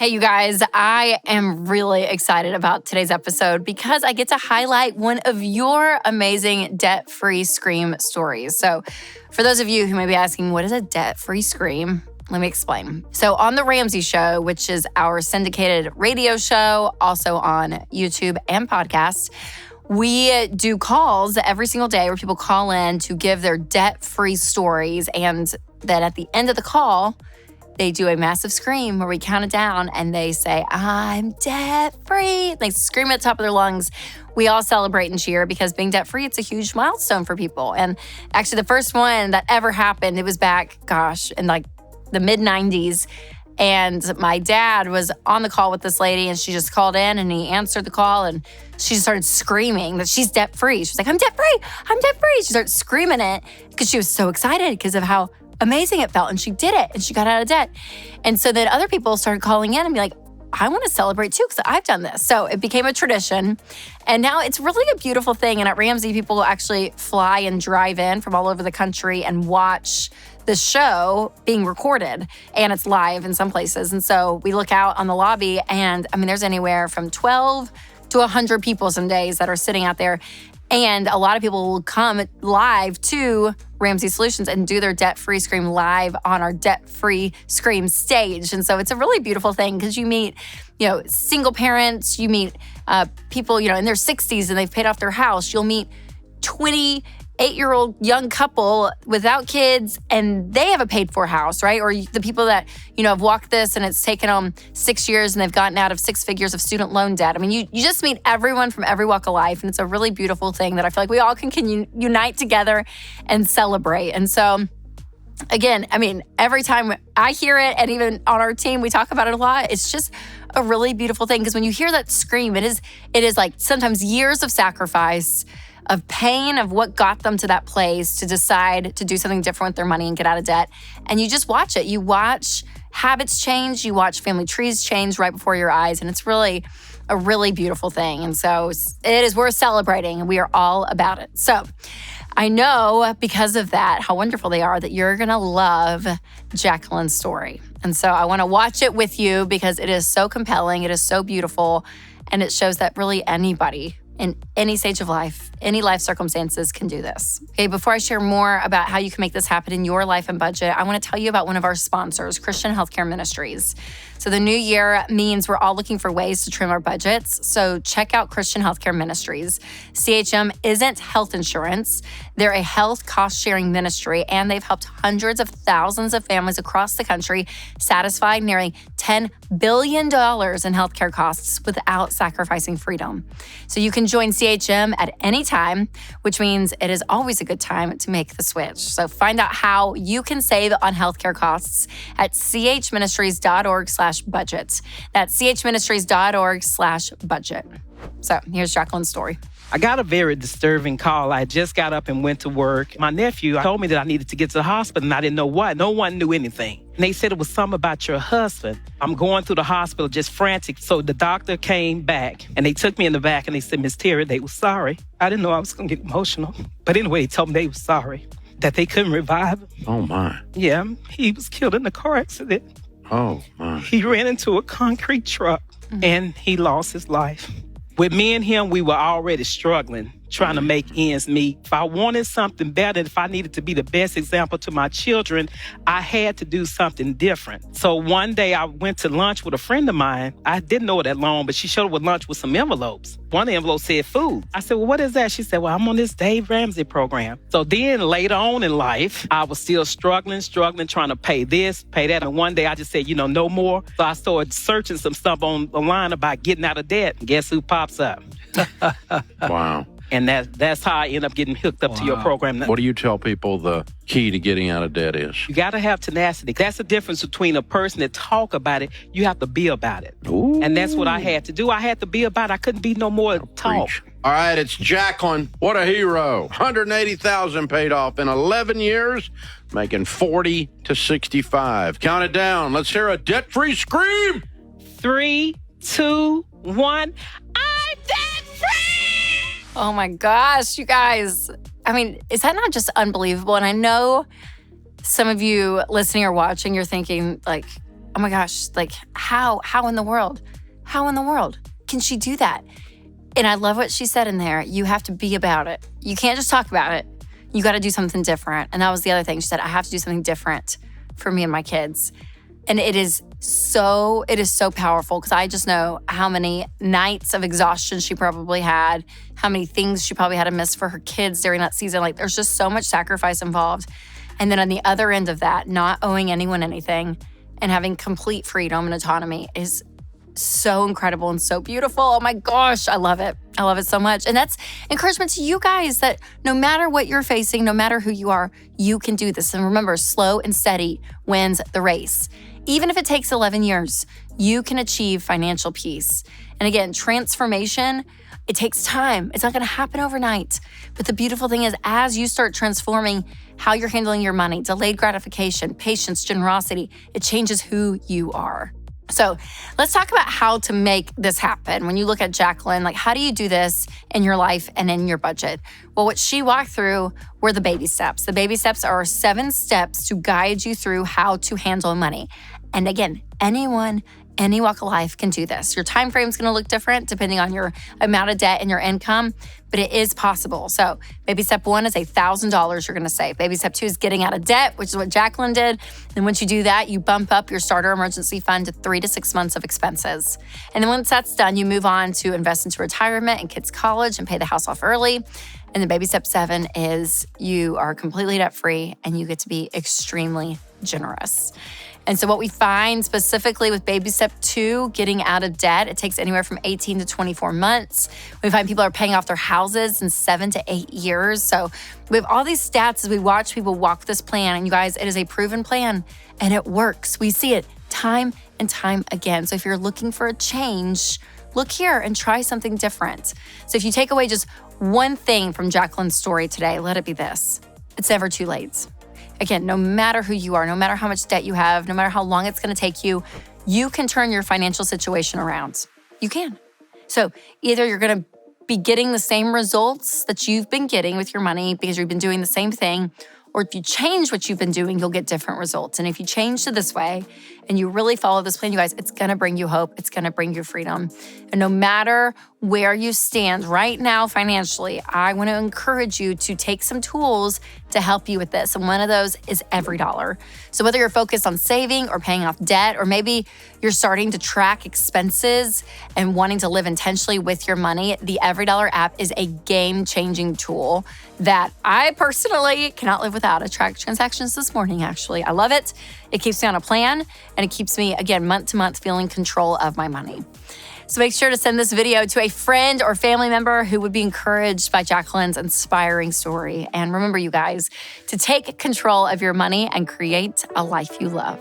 Hey, you guys, I am really excited about today's episode because I get to highlight one of your amazing debt-free scream stories. So for those of you who may be asking, what is a debt-free scream? Let me explain. So on The Ramsey Show, which is our syndicated radio show, also on YouTube and podcast, we do calls every single day where people call in to give their debt-free stories. And then at the end of the call, they do a massive scream where we count it down and they say, I'm debt-free. They scream at the top of their lungs. We all celebrate and cheer because being debt-free, it's a huge milestone for people. And actually the first one that ever happened, it was back, in like the mid-90s. And my dad was on the call with this lady and she just called in and he answered the call and she started screaming that she's debt-free. She's like, I'm debt-free, I'm debt-free. She started screaming it because she was so excited because of how amazing it felt. And she did it and she got out of debt. And so then other people started calling in and be like, I want to celebrate too because I've done this. So it became a tradition. And now it's really a beautiful thing. And at Ramsey, people actually fly and drive in from all over the country and watch the show being recorded. And it's live in some places. And so we look out on the lobby and there's anywhere from 12 to 100 people some days that are sitting out there. And a lot of people will come live to Ramsey Solutions and do their debt-free scream live on our debt-free scream stage. And so it's a really beautiful thing because you meet, single parents, you meet people, in their 60s and they've paid off their house. You'll meet 28-year-old young couple without kids and they have a paid-for house, right? Or the people that, have walked this and it's taken them 6 years and they've gotten out of 6 figures of student loan debt. You just meet everyone from every walk of life and it's a really beautiful thing that I feel like we all can unite together and celebrate. And so, again, every time I hear it and even on our team, we talk about it a lot, it's just a really beautiful thing because when you hear that scream, it is like sometimes years of sacrifice, of pain, of what got them to that place to decide to do something different with their money and get out of debt. And you just watch it. You watch habits change. You watch family trees change right before your eyes. And it's really a really beautiful thing. And so it is worth celebrating and we are all about it. So I know because of that, how wonderful they are, that you're going to love Jacqueline's story. And so I want to watch it with you because it is so compelling. It is so beautiful. And it shows that really anybody in any stage of life, any life circumstances can do this. Okay, before I share more about how you can make this happen in your life and budget, I want to tell you about one of our sponsors, Christian Healthcare Ministries. So the new year means we're all looking for ways to trim our budgets. So check out Christian Healthcare Ministries. CHM isn't health insurance. They're a health cost-sharing ministry, and they've helped hundreds of thousands of families across the country satisfy nearly $10 billion in healthcare costs without sacrificing freedom. So you can join CHM at any time, which means it is always a good time to make the switch. So find out how you can save on healthcare costs at chministries.org/budget. That's chministries.org/budget. So here's Jacqueline's story. I got a very disturbing call. I just got up and went to work. My nephew told me that I needed to get to the hospital, and I didn't know what. No one knew anything. And they said it was something about your husband. I'm going through the hospital just frantic. So the doctor came back, and they took me in the back, and they said, Miss Terry, they were sorry. I didn't know I was going to get emotional. But anyway, they told me they were sorry, that they couldn't revive him. Oh, my. Yeah, he was killed in a car accident. Oh, my. He ran into a concrete truck, and he lost his life. With me and him, we were already struggling, trying to make ends meet. If I wanted something better, if I needed to be the best example to my children, I had to do something different. So one day I went to lunch with a friend of mine. I didn't know her that long, but she showed up with lunch with some envelopes. One of the envelopes said food. I said, well, what is that? She said, well, I'm on this Dave Ramsey program. So then later on in life, I was still struggling, trying to pay this, pay that. And one day I just said, no more. So I started searching some stuff online about getting out of debt. And guess who pops up? Wow. And that's how I end up getting hooked up to your program. What do you tell people the key to getting out of debt is? You got to have tenacity. That's the difference between a person that talk about it. You have to be about it. Ooh. And that's what I had to do. I had to be about it. I couldn't be no more talk. Preach. All right, it's Jacqueline. What a hero. $180,000 paid off in 11 years, making 40 to 65. Count it down. Let's hear a debt-free scream. 3, 2, 1. I'm debt-free! Oh my gosh, you guys. Is that not just unbelievable? And I know some of you listening or watching, you're thinking, like, oh my gosh, like how in the world? How in the world can she do that? And I love what she said in there. You have to be about it. You can't just talk about it. You got to do something different. And that was the other thing. She said, I have to do something different for me and my kids. And it is so powerful because I just know how many nights of exhaustion she probably had, how many things she probably had to miss for her kids during that season. Like there's just so much sacrifice involved. And then on the other end of that, not owing anyone anything and having complete freedom and autonomy is so incredible and so beautiful. Oh my gosh, I love it. I love it so much. And that's encouragement to you guys that no matter what you're facing, no matter who you are, you can do this. And remember, slow and steady wins the race. Even if it takes 11 years, you can achieve financial peace. And again, transformation, it takes time. It's not going to happen overnight. But the beautiful thing is, as you start transforming how you're handling your money, delayed gratification, patience, generosity, it changes who you are. So let's talk about how to make this happen. When you look at Jacqueline, like how do you do this in your life and in your budget? Well, what she walked through were the baby steps. The baby steps are 7 steps to guide you through how to handle money. And again, anyone, any walk of life can do this. Your time frame is going to look different depending on your amount of debt and your income, but it is possible. So baby step 1 is $1,000 you're going to save. Baby step 2 is getting out of debt, which is what Jacqueline did. And once you do that, you bump up your starter emergency fund to 3 to 6 months of expenses. And then once that's done, you move on to invest into retirement and kids' college and pay the house off early. And then baby step 7 is you are completely debt-free and you get to be extremely generous. And so what we find specifically with baby step 2, getting out of debt, it takes anywhere from 18 to 24 months. We find people are paying off their houses in 7 to 8 years. So we have all these stats as we watch people walk this plan. And you guys, it is a proven plan and it works. We see it time and time again. So if you're looking for a change, look here and try something different. So if you take away just one thing from Jacqueline's story today, let it be this. It's never too late. Again, no matter who you are, no matter how much debt you have, no matter how long it's going to take you, you can turn your financial situation around. You can. So either you're going to be getting the same results that you've been getting with your money because you've been doing the same thing, or if you change what you've been doing, you'll get different results. And if you change to this way and you really follow this plan, you guys, it's going to bring you hope. It's going to bring you freedom. And no matter where you stand right now financially, I want to encourage you to take some tools to help you with this. And one of those is EveryDollar. So whether you're focused on saving or paying off debt, or maybe you're starting to track expenses and wanting to live intentionally with your money, the EveryDollar app is a game-changing tool that I personally cannot live without. I tracked transactions this morning, actually. I love it. It keeps me on a plan, and it keeps me, again, month to month, feeling control of my money. So make sure to send this video to a friend or family member who would be encouraged by Jacqueline's inspiring story. And remember, you guys, to take control of your money and create a life you love.